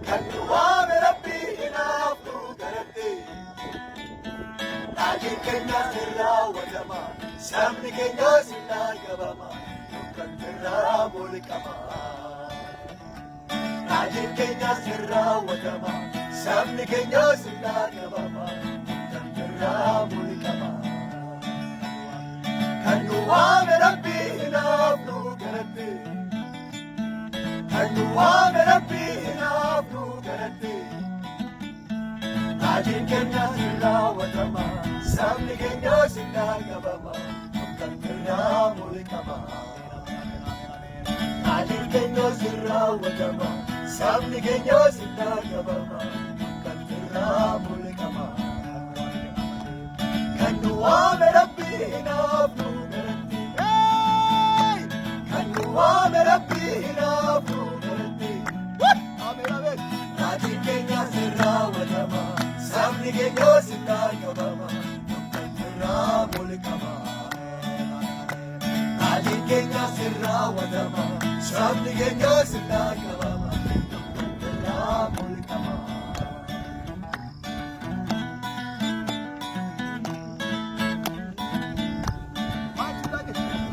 kan nu waame rabbii hinaafnu garatti. Raajiin keenya sirraa wadama, sabni keenya sirraa qabama, kan sirraa mulqama. Raajiin keenya sirraa wadama, sabni keenya sirraa qabama, kan sirraa mulqama. Kan nu waame rabbii hinaafnu garatti. Kan nu waame rabbii hinaafnu garatti. Raajiin keenya sirraa wadama, sabni keenya sirraa qabama, kan sirraa mulqama. Raajiin keenya sirraa wadama, sabni keenya sirraa qabama, kan sirraa mulqama. Kan nu waame rabbii hinaafnu garatti. Kan nu waame rabbii hinaafnu garatti. Raajiin keenya sirraa wadama, sabni keenya sirraa qabama, kan sirraa mulqama. Raajiin keenya sirraa wadama, sabni keenya sirraa qabama, kan sirraa mulqama.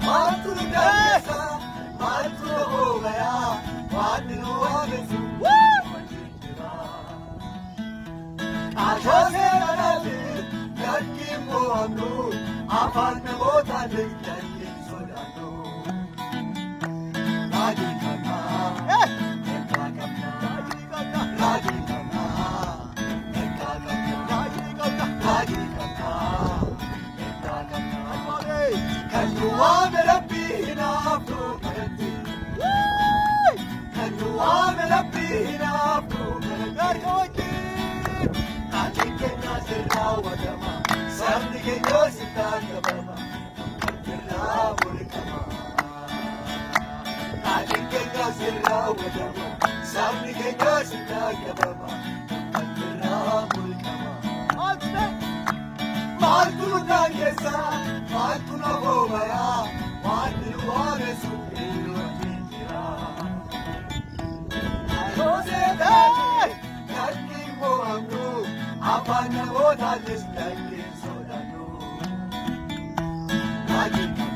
Maaltu nu dandeessa, maaltu nu hoogaya, waanti nu waaqessu wajjin jira. Qaashoo seeraatiin yakkiin mo'annu, afaan namootaatiin yakkiin sodaannu. Raajii kana ergaa qabna, raajii kana ergaa qabna, raajii kana ergaa qabna. Kan nu waame rabbii hinaafnu garatti. Kan nu waame rabbii hinaafnu garatti. Raajiin keenya sirraa wadama, sabni keenya sirraa qabama, kan sirraa mulqama. Raajiin keenya sirraa wadama, sabni keenya sirraa qabama, kan sirraa mulqama. Maaltu nu dandeessa, maaltu nu hoogaya, waanti nu waaqessu wajjin jira. Qaashoo seeraatiin yakkiin mo'annu, afaan namootaatis yakkiin sodaannu. Raajii kana